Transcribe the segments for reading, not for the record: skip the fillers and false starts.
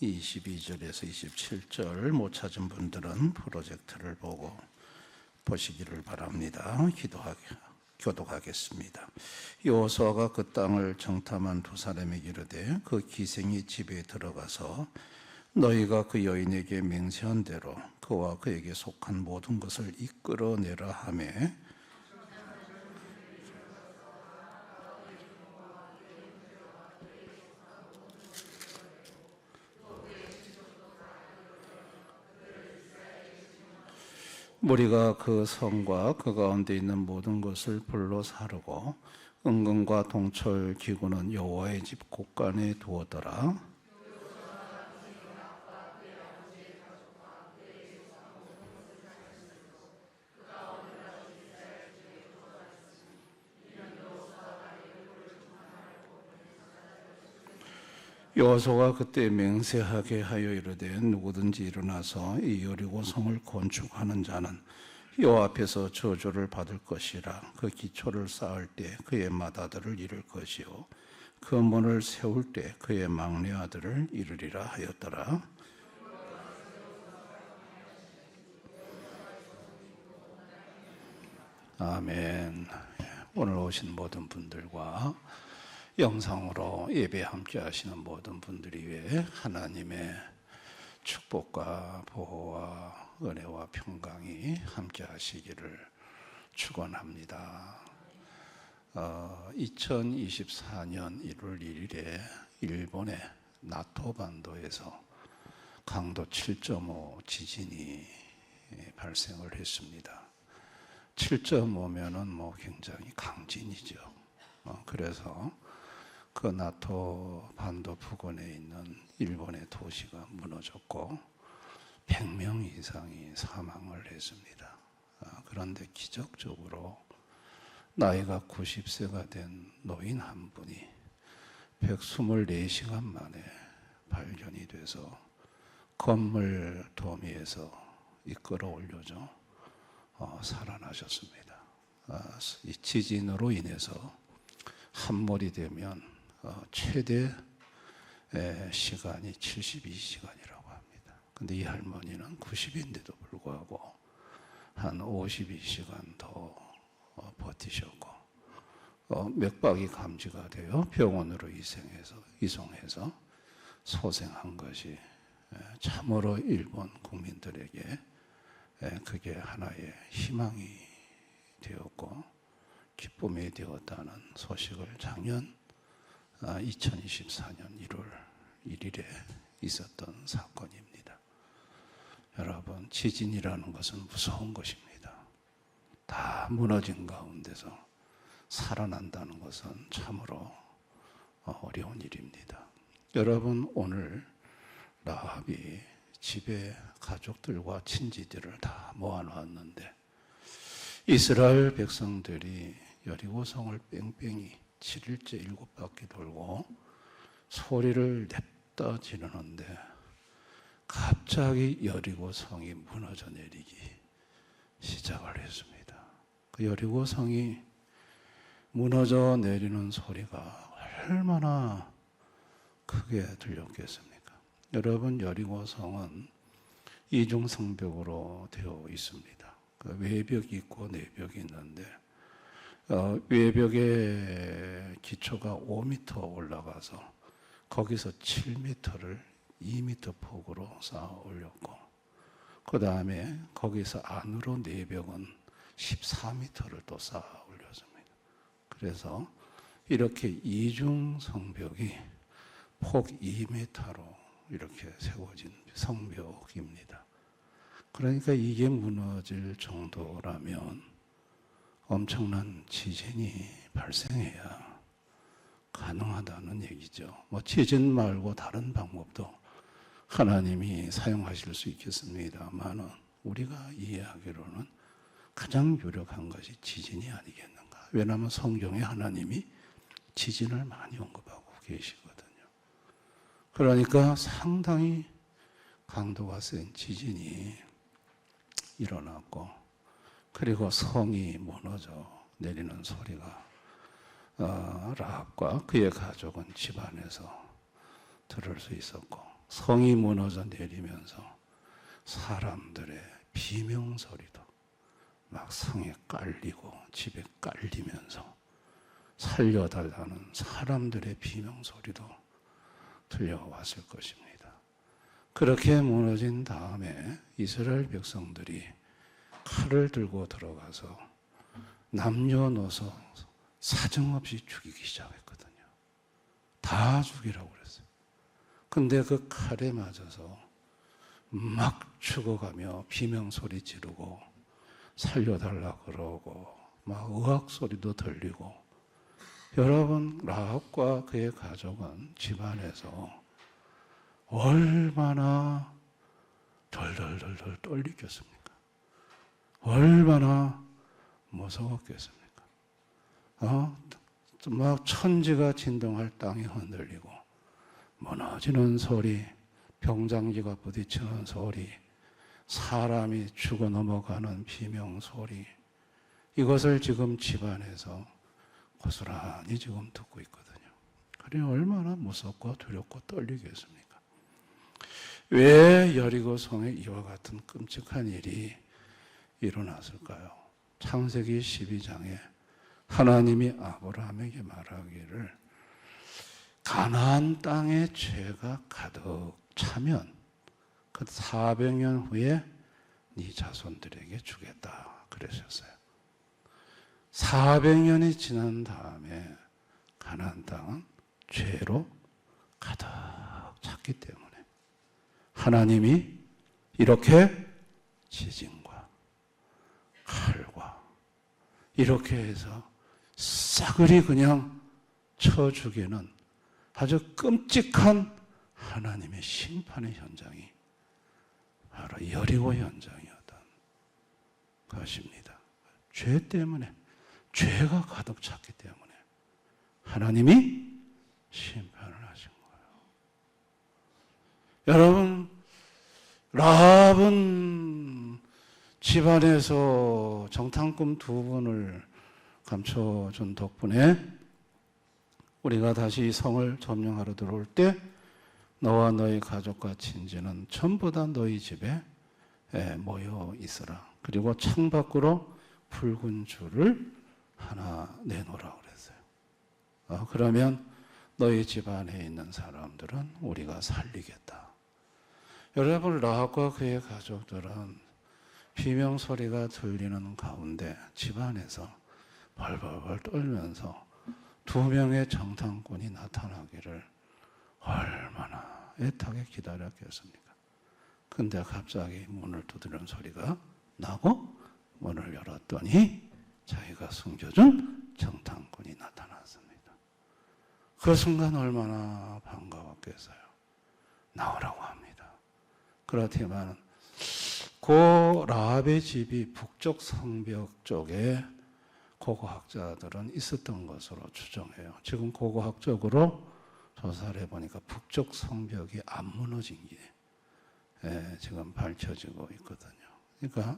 22절에서 27절 못 찾은 분들은 프로젝트를 보고 보시기를 바랍니다. 교독하겠습니다. 여호수아가 그 땅을 정탐한 두 사람에게 이르되 그 기생이 집에 들어가서 너희가 그 여인에게 맹세한 대로 그와 그에게 속한 모든 것을 이끌어내라 하매 무리가 그 성과 그 가운데 있는 모든 것을 불로 사르고 은금과 동철 기구는 여호와의 집 곳간에 두었더라. 여호수아가 그때 맹세하게 하여 이르되 누구든지 일어나서 이 여리고 성을 건축하는 자는 여호와 앞에서 저주를 받을 것이라. 그 기초를 쌓을 때 그의 맏아들을 잃을 것이요 그 문을 세울 때 그의 막내 아들을 잃으리라 하였더라. 아멘. 오늘 오신 모든 분들과 영상으로 예배 함께 하시는 모든 분들이 위해 하나님의 축복과 보호와 은혜와 평강이 함께 하시기를 축원합니다. 2024년 1월 1일에 일본의 나토 반도에서 강도 7.5 지진이 발생을 했습니다. 7.5면은 굉장히 강진이죠. 그래서 그 나토 반도 부근에 있는 일본의 도시가 무너졌고 100명 이상이 사망을 했습니다. 그런데 기적적으로 나이가 90세가 된 노인 한 분이 124시간 만에 발견이 돼서 건물 도미에서 이끌어 올려져 살아나셨습니다. 이 지진으로 인해서 함몰이 되면 최대 시간이 72시간이라고 합니다. 근데 이 할머니는 90인데도 불구하고 한 52시간 더 버티셨고 맥박이 감지가 되어 병원으로 이송해서 소생한 것이 참으로 일본 국민들에게 그게 하나의 희망이 되었고 기쁨이 되었다는 소식을 작년 2024년 1월 1일에 있었던 사건입니다. 여러분, 지진이라는 것은 무서운 것입니다. 다 무너진 가운데서 살아난다는 것은 참으로 어려운 일입니다. 여러분, 오늘 라합이 집에 가족들과 친지들을 다 모아놓았는데 이스라엘 백성들이 여리고성을 뺑뺑이 7일째 7바퀴 돌고 소리를 냅다 지르는데 갑자기 여리고성이 무너져 내리기 시작을 했습니다. 그 여리고성이 무너져 내리는 소리가 얼마나 크게 들렸겠습니까? 여러분, 여리고성은 이중성벽으로 되어 있습니다. 그 외벽이 있고 내벽이 있는데 외벽의 기초가 5m 올라가서 거기서 7m를 2m 폭으로 쌓아 올렸고 그 다음에 거기서 안으로 내벽은 14m를 또 쌓아 올렸습니다. 그래서 이렇게 이중 성벽이 폭 2m로 이렇게 세워진 성벽입니다. 그러니까 이게 무너질 정도라면 엄청난 지진이 발생해야 가능하다는 얘기죠. 지진 말고 다른 방법도 하나님이 사용하실 수 있겠습니다만 우리가 이해하기로는 가장 유력한 것이 지진이 아니겠는가. 왜냐하면 성경에 하나님이 지진을 많이 언급하고 계시거든요. 그러니까 상당히 강도가 센 지진이 일어났고 그리고 성이 무너져 내리는 소리가 라합과 그의 가족은 집안에서 들을 수 있었고, 성이 무너져 내리면서 사람들의 비명소리도 막 성에 깔리고 집에 깔리면서 살려달라는 사람들의 비명소리도 들려왔을 것입니다. 그렇게 무너진 다음에 이스라엘 백성들이 칼을 들고 들어가서 남녀노소 사정없이 죽이기 시작했거든요. 다 죽이라고 그랬어요. 근데 그 칼에 맞아서 막 죽어가며 비명소리 지르고 살려달라 그러고 막 의학소리도 들리고, 여러분, 라합과 그의 가족은 집안에서 얼마나 덜덜덜덜 떨리겠습니까? 얼마나 무서웠겠습니까? 막 천지가 진동할 땅이 흔들리고 무너지는 소리, 병장지가 부딪히는 소리, 사람이 죽어 넘어가는 비명 소리, 이것을 지금 집안에서 고스란히 지금 듣고 있거든요. 그래 얼마나 무섭고 두렵고 떨리겠습니까? 왜 여리고 성에 이와 같은 끔찍한 일이 일어났을까요? 창세기 12장에 하나님이 아브라함에게 말하기를 가나안 땅에 죄가 가득 차면 그 400년 후에 네 자손들에게 주겠다 그러셨어요. 400년이 지난 다음에 가나안 땅은 죄로 가득 찼기 때문에 하나님이 이렇게 지진과 칼과 이렇게 해서 싸그리 그냥 쳐 죽이는 아주 끔찍한 하나님의 심판의 현장이 바로 여리고 현장이었던 것입니다. 죄 때문에, 죄가 가득 찼기 때문에 하나님이 심판을 하신 거예요. 여러분, 라합은 집안에서 정탐꾼 2분을 감춰준 덕분에 우리가 다시 성을 점령하러 들어올 때 너와 너희 가족과 친지는 전부 다 너희 집에 모여 있으라. 그리고 창밖으로 붉은 줄을 하나 내놓으라 그랬어요. 그러면 너희 집안에 있는 사람들은 우리가 살리겠다. 여러분, 라합과 그의 가족들은 비명소리가 들리는 가운데 집안에서 벌벌벌 떨면서 2명의 정탐꾼이 나타나기를 얼마나 애타게 기다렸겠습니까? 근데 갑자기 문을 두드리는 소리가 나고 문을 열었더니 자기가 숨겨준 정탐꾼이 나타났습니다. 그 순간 얼마나 반가웠겠어요. 나오라고 합니다. 그렇지만 그 라합의 집이 북쪽 성벽 쪽에 고고학자들은 있었던 것으로 추정해요. 지금 고고학적으로 조사를 해보니까 북쪽 성벽이 안 무너진 게 지금 밝혀지고 있거든요. 그러니까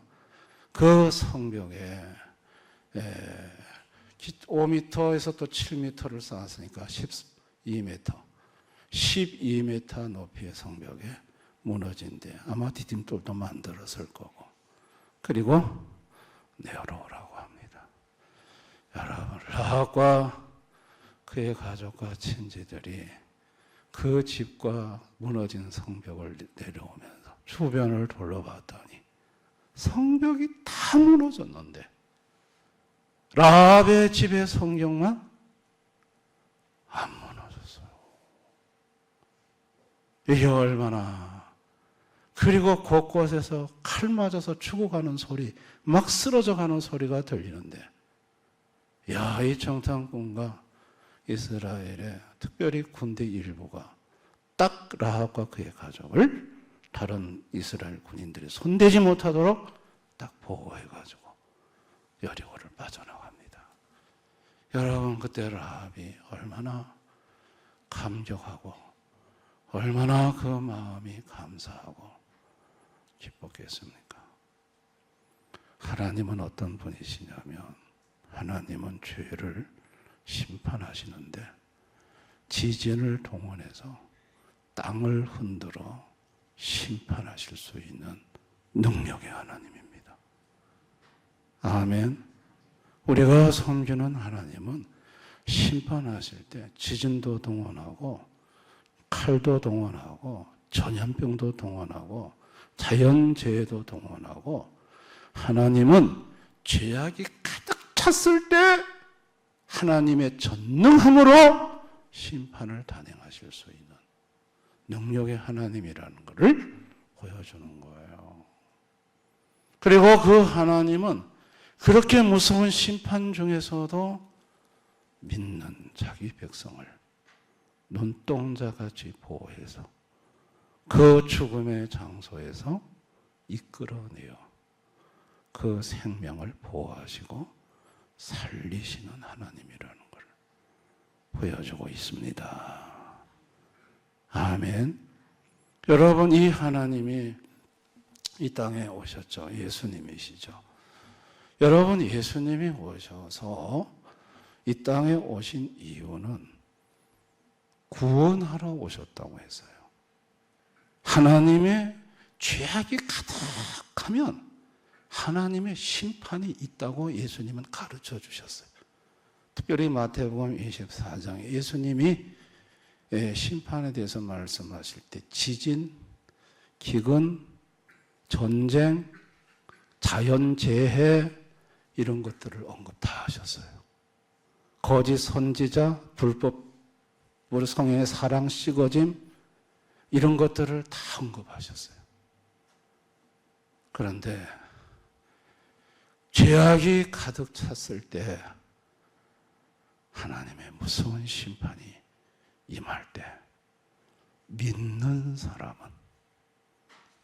그 성벽에 5m에서 또 7m를 쌓았으니까 12m, 12m 높이의 성벽에 무너진 데 아마 디딤돌도 만들었을 거고, 그리고 내려오라고 합니다. 여러분, 라합과 그의 가족과 친지들이 그 집과 무너진 성벽을 내려오면서 주변을 둘러봤더니 성벽이 다 무너졌는데 라합의 집의 성경만 안 무너졌어요. 이게 얼마나, 그리고 곳곳에서 칼 맞아서 죽어가는 소리, 막 쓰러져가는 소리가 들리는데, 야, 이 정탐꾼과 이스라엘의 특별히 군대 일부가 딱 라합과 그의 가족을 다른 이스라엘 군인들이 손대지 못하도록 딱 보호해가지고 여리고를 빠져나갑니다. 여러분, 그때 라합이 얼마나 감격하고 얼마나 그 마음이 감사하고 기뻤겠습니까? 하나님은 어떤 분이시냐면 하나님은 죄를 심판하시는데 지진을 동원해서 땅을 흔들어 심판하실 수 있는 능력의 하나님입니다. 아멘. 우리가 섬기는 하나님은 심판하실 때 지진도 동원하고 칼도 동원하고 전염병도 동원하고 자연재해도 동원하고 하나님은 죄악이 가득 찼을 때 하나님의 전능함으로 심판을 단행하실 수 있는 능력의 하나님이라는 것을 보여주는 거예요. 그리고 그 하나님은 그렇게 무서운 심판 중에서도 믿는 자기 백성을 눈동자같이 보호해서 그 죽음의 장소에서 이끌어내어 그 생명을 보호하시고 살리시는 하나님이라는 걸 보여주고 있습니다. 아멘. 여러분, 이 하나님이 이 땅에 오셨죠. 예수님이시죠. 여러분, 예수님이 오셔서 이 땅에 오신 이유는 구원하러 오셨다고 했어요. 하나님의 죄악이 가득하면 하나님의 심판이 있다고 예수님은 가르쳐 주셨어요. 특별히 마태복음 24장에 예수님이 심판에 대해서 말씀하실 때 지진, 기근, 전쟁, 자연재해 이런 것들을 언급 다 하셨어요. 거짓 선지자, 불법으로 성령의 사랑 식어짐 이런 것들을 다 언급하셨어요. 그런데 죄악이 가득 찼을 때 하나님의 무서운 심판이 임할 때 믿는 사람은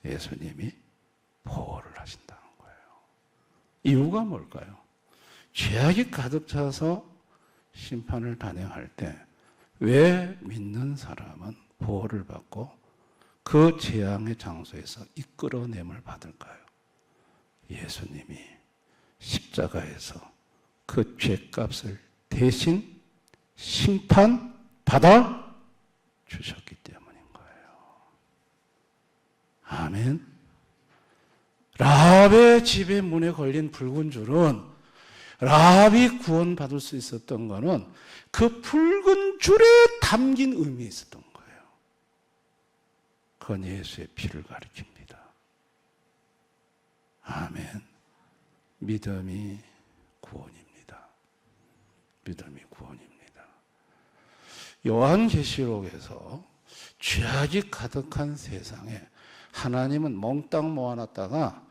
예수님이 보호를 하신다는 거예요. 이유가 뭘까요? 죄악이 가득 차서 심판을 단행할 때 왜 믿는 사람은 보호를 받고 그 재앙의 장소에서 이끌어냄을 받을까요? 예수님이 십자가에서 그 죄값을 대신 심판받아 주셨기 때문인 거예요. 아멘. 라합의 집의 문에 걸린 붉은 줄은 라합이 구원받을 수 있었던 것은 그 붉은 줄에 담긴 의미가 있었던 거예요. 그건 예수의 피를 가리킵니다. 아멘. 믿음이 구원입니다. 믿음이 구원입니다. 요한계시록에서 죄악이 가득한 세상에 하나님은 몽땅 모아놨다가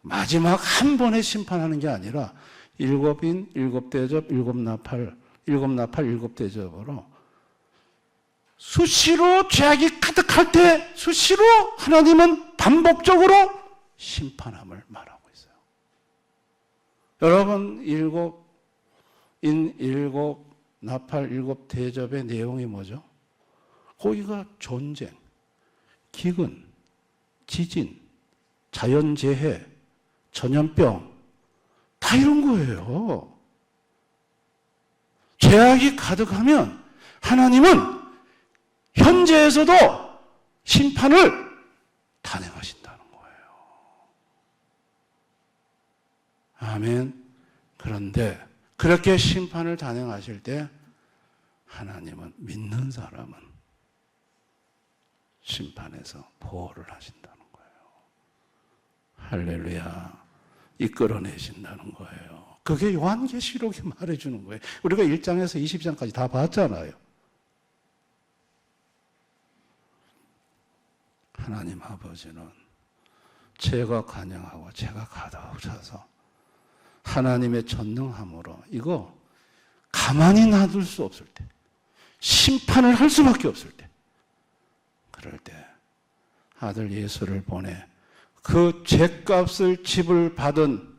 마지막 한 번에 심판하는 게 아니라 일곱인, 일곱 대접, 일곱 나팔, 일곱 대접으로 수시로 죄악이 가득할 때 수시로 하나님은 반복적으로 심판함을 말하고 있어요. 여러분, 일곱인, 일곱 나팔, 일곱 대접의 내용이 뭐죠? 거기가 전쟁, 기근, 지진, 자연재해, 전염병 다 이런 거예요. 죄악이 가득하면 하나님은 현재에서도 심판을 단행하신다는 거예요. 아멘. 그런데 그렇게 심판을 단행하실 때 하나님은 믿는 사람은 심판에서 보호를 하신다는 거예요. 할렐루야. 이끌어내신다는 거예요. 그게 요한계시록이 말해주는 거예요. 우리가 1장에서 20장까지 다 봤잖아요. 하나님 아버지는 죄가 관영하고 죄가 가득 차서 하나님의 전능함으로 이거 가만히 놔둘 수 없을 때, 심판을 할 수밖에 없을 때, 그럴 때 아들 예수를 보내 그 죄값을 지불받은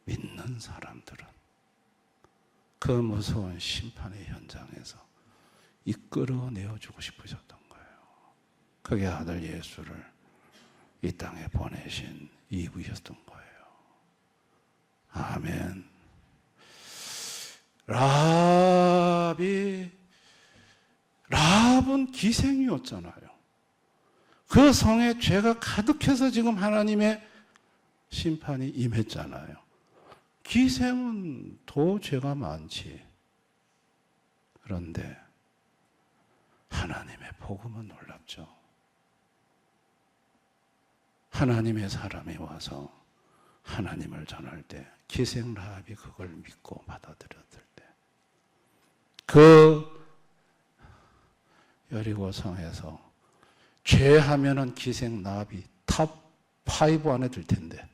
믿는 사람들은 그 무서운 심판의 현장에서 이끌어내어주고 싶으셨던 거예요. 그게 아들 예수를 이 땅에 보내신 이유였던 거예요. 아멘. 라합은 기생이었잖아요. 그 성에 죄가 가득해서 지금 하나님의 심판이 임했잖아요. 기생은 더 죄가 많지. 그런데 하나님의 복음은 놀랍죠. 하나님의 사람이 와서 하나님을 전할 때 기생 라합이 그걸 믿고 받아들였을 때 그 여리고 성에서 죄하면은 기생 라합이 탑5 안에 들 텐데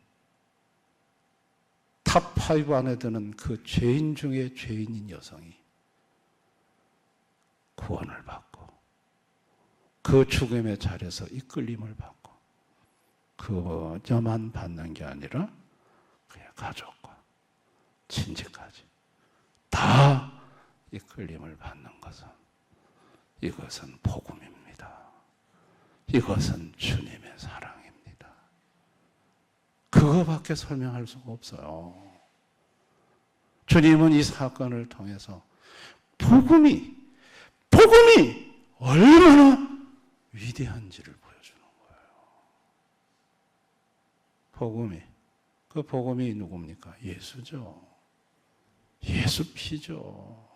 탑5 안에 드는 그 죄인 중에 죄인인 여성이 구원을 받고 그 죽음의 자리에서 이끌림을 받고 그저만 받는 게 아니라 그의 가족과 친지까지 다 이끌림을 받는 것은 이것은 복음입니다. 이것은 주님의 사랑입니다. 그거밖에 설명할 수가 없어요. 주님은 이 사건을 통해서 복음이 얼마나 위대한지를 보여주는 거예요. 그 복음이 누굽니까? 예수죠. 예수 피죠.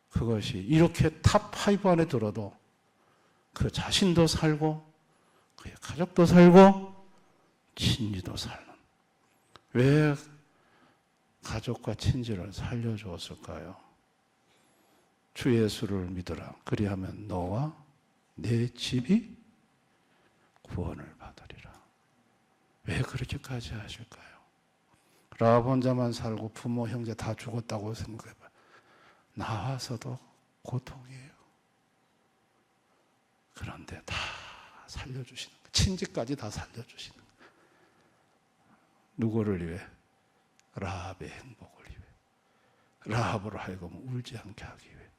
그것이 이렇게 탑5 안에 들어도 그 자신도 살고 그의 가족도 살고 친지도 살는, 왜 가족과 친지를 살려주었을까요? 주 예수를 믿으라. 그리하면 너와 내 집이 구원을 받으리라. 왜 그렇게까지 하실까요? 라합 혼자만 살고 부모 형제 다 죽었다고 생각해봐요. 나와서도 고통이에요. 그런데 다 살려주시는 거예요. 친지까지 다 살려주시는 거예요. 누구를 위해? 라합의 행복을 위해. 라합으로 하여금 울지 않게 하기 위해.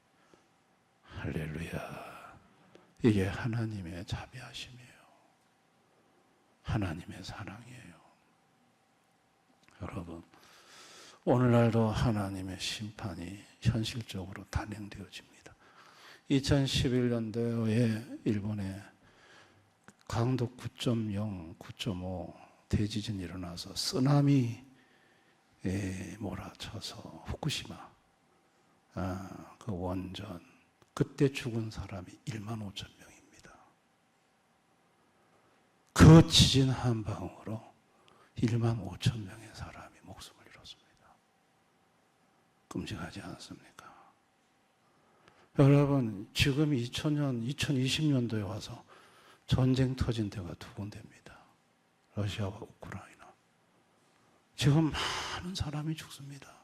할렐루야. 이게 하나님의 자비하심이에요. 하나님의 사랑이에요. 여러분, 오늘날도 하나님의 심판이 현실적으로 단행되어집니다. 2011년도에 일본에 강도 9.0, 9.5 대지진이 일어나서 쓰나미에 몰아쳐서 후쿠시마 그 원전, 그때 죽은 사람이 1만 5천 명입니다. 그 지진 한 방으로 1만 5천 명의 사람이 목숨을 잃었습니다. 끔찍하지 않습니까? 여러분, 지금 2020년도에 와서 전쟁 터진 데가 두 군데입니다. 러시아와 우크라이나. 지금 많은 사람이 죽습니다.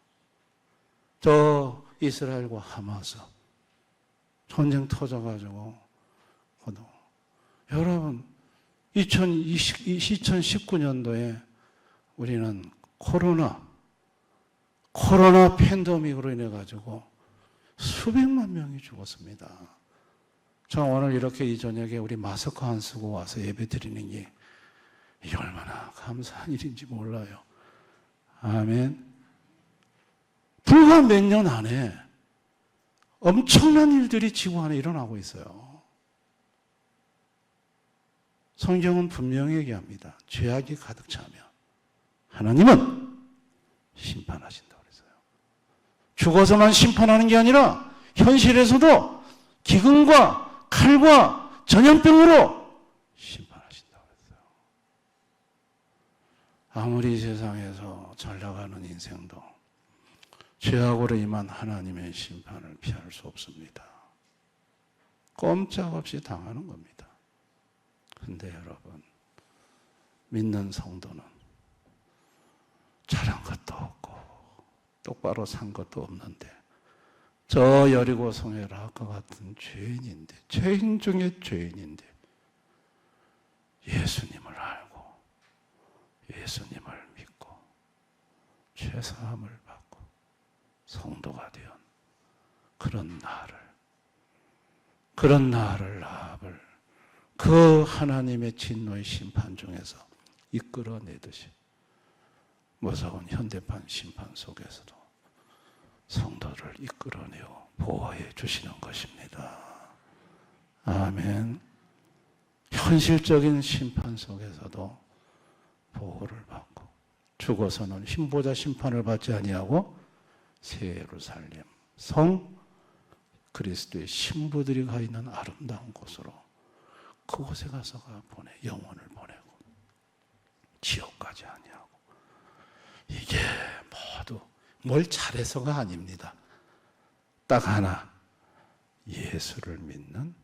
저 이스라엘과 하마스 전쟁 터져가지고, 여러분, 2019년도에 우리는 코로나 팬데믹으로 인해 가지고 수백만 명이 죽었습니다. 저 오늘 이렇게 이 저녁에 우리 마스크 안 쓰고 와서 예배 드리는 게 이게 얼마나 감사한 일인지 몰라요. 아멘. 불과 몇 년 안에 엄청난 일들이 지구 안에 일어나고 있어요. 성경은 분명히 얘기합니다. 죄악이 가득 차면 하나님은 심판하신다고 그랬어요. 죽어서만 심판하는 게 아니라 현실에서도 기근과 칼과 전염병으로 심판하신다고 그랬어요. 아무리 세상에서 잘 나가는 인생도 죄악으로 임한 하나님의 심판을 피할 수 없습니다. 꼼짝없이 당하는 겁니다. 근데 여러분, 믿는 성도는 잘한 것도 없고 똑바로 산 것도 없는데 저 여리고 성의 라합과 같은 죄인인데, 죄인 중에 죄인인데 예수님을 알고 예수님을 믿고 죄사함을 받고 성도가 된 그런 나를 라합을 그 하나님의 진노의 심판 중에서 이끌어내듯이 무서운 현대판 심판 속에서도 성도를 이끌어내어 보호해 주시는 것입니다. 아멘. 현실적인 심판 속에서도 보호를 받고 죽어서는 흰보자 심판을 받지 아니하고 새 예루살렘 성 그리스도의 신부들이 가 있는 아름다운 곳으로 그곳에 가서가 영혼을 보내고 지옥까지 아니하고 이게 모두 뭘 잘해서가 아닙니다. 딱 하나 예수를 믿는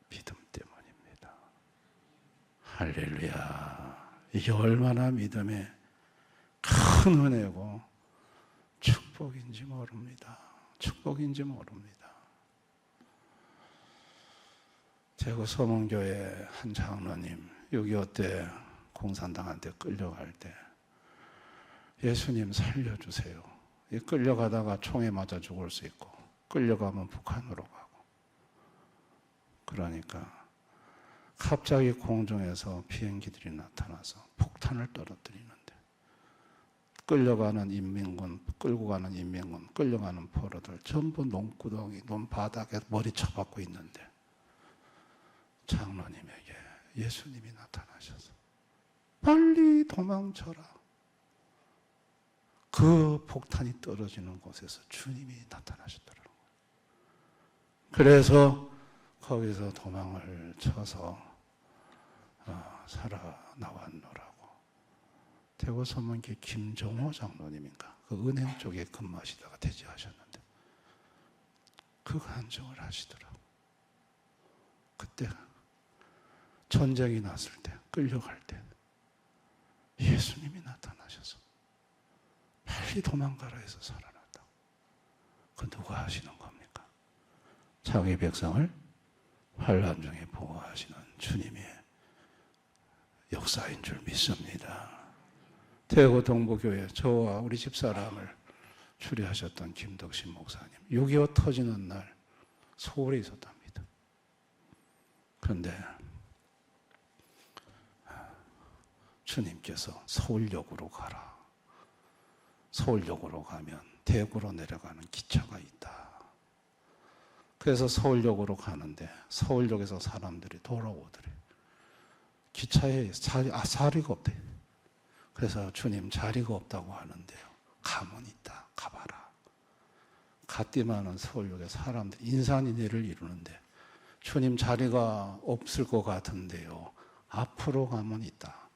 믿음 때문입니다. 할렐루야. 이게 얼마나 믿음의 큰 은혜고 축복인지 모릅니다. 축복인지 모릅니다. 제가 서문교회 한 장로님 6.25 때 공산당한테 끌려갈 때 예수님 살려주세요. 끌려가다가 총에 맞아 죽을 수 있고 끌려가면 북한으로 가고 그러니까 갑자기 공중에서 비행기들이 나타나서 폭탄을 떨어뜨리는데 끌려가는 인민군, 끌고 가는 인민군, 끌려가는 포로들 전부 논구덩이, 논바닥에 머리 쳐박고 있는데 장로님에게 예수님이 나타나셔서 빨리 도망쳐라. 그 폭탄이 떨어지는 곳에서 주님이 나타나셨더라고요. 그래서 거기서 도망을 쳐서 살아나왔노라고. 대구 서문교 김종호 장로님인가 그 은행 쪽에 근무하시다가 퇴직하셨는데 그 간증을 하시더라고. 그때 전쟁이 났을 때 끌려갈 때 예수님이 나타나셔서 빨리 도망가라 해서 살아났다. 그 누가 하시는 겁니까? 자기 백성을 환난 중에 보호하시는 주님의 역사인 줄 믿습니다. 대구 동부교회 저와 우리 집사람을 추리하셨던 김덕신 목사님 6.25 터지는 날 서울에 있었답니다. 그런데 주님께서 서울역으로 가라. 서울역으로 가면 대구로 내려가는 기차가 있다. 그래서 서울역으로 가는데 서울역에서 사람들이 돌아오더래. 기차에 자리가 없대. 그래서 주님 자리가 없다고 하는데요. 가면 있다. 가봐라. 갔더니만은 서울역에 사람들이 인산인해를 이루는데 주님 자리가 없을 것 같은데요. 앞으로 가면 있다.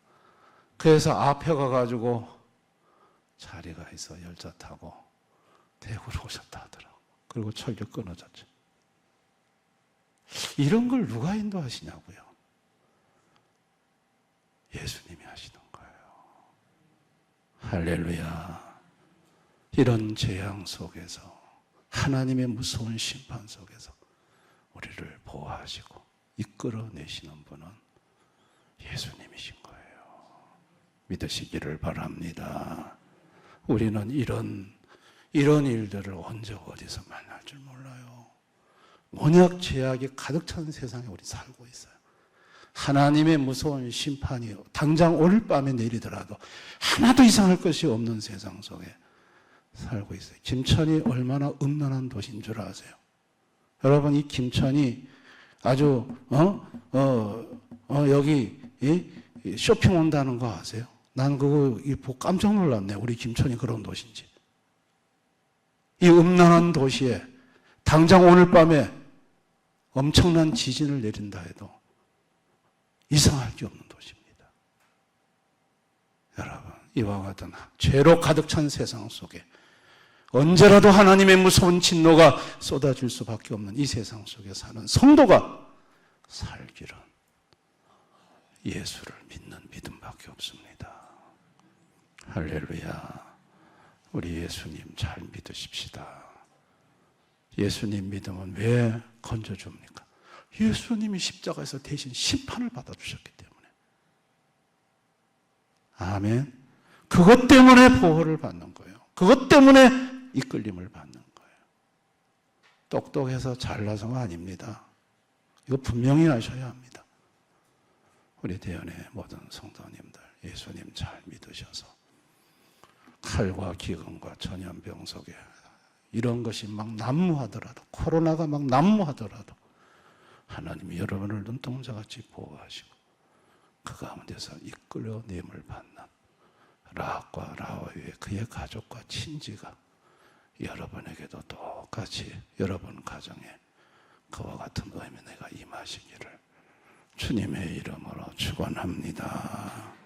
그래서 앞에 가가지고 자리가 있어 열차 타고 대구로 오셨다 하더라고. 그리고 철교 끊어졌죠. 이런 걸 누가 인도하시냐고요. 예수님이 하시는 거예요. 할렐루야. 이런 재앙 속에서 하나님의 무서운 심판 속에서 우리를 보호하시고 이끌어내시는 분은 예수님이신 거예요. 믿으시기를 바랍니다. 우리는 이런 일들을 언제 어디서 만날 줄 몰라요. 원약 제약이 가득 찬 세상에 우리 살고 있어요. 하나님의 무서운 심판이 당장 오늘 밤에 내리더라도 하나도 이상할 것이 없는 세상 속에 살고 있어요. 김천이 얼마나 음란한 도시인 줄 아세요? 여러분 이 김천이 아주 여기 쇼핑 온다는 거 아세요? 난 그거 보고 깜짝 놀랐네. 우리 김천이 그런 도시인지. 이 음란한 도시에 당장 오늘 밤에 엄청난 지진을 내린다 해도 이상할 게 없는 도시입니다. 여러분, 이와 같은 죄로 가득 찬 세상 속에 언제라도 하나님의 무서운 진노가 쏟아질 수밖에 없는 이 세상 속에 사는 성도가 살 길은 예수를 믿는 믿음밖에 없습니다. 할렐루야. 우리 예수님 잘 믿으십시다. 예수님 믿으면 왜 건져줍니까? 예수님이 십자가에서 대신 심판을 받아주셨기 때문에. 아멘. 그것 때문에 보호를 받는 거예요. 그것 때문에 이끌림을 받는 거예요. 똑똑해서 잘나서가 아닙니다. 이거 분명히 아셔야 합니다. 우리 대연의 모든 성도님들 예수님 잘 믿으셔서 칼과 기근과 전염병 속에 이런 것이 막 난무하더라도, 코로나가 막 난무하더라도 하나님이 여러분을 눈동자같이 보호하시고 그 가운데서 이끌려 님을 받는 락과 라와의 그의 가족과 친지가 여러분에게도 똑같이 여러분 가정에 그와 같은 은혜가 임하시기를 주님의 이름으로 축원합니다.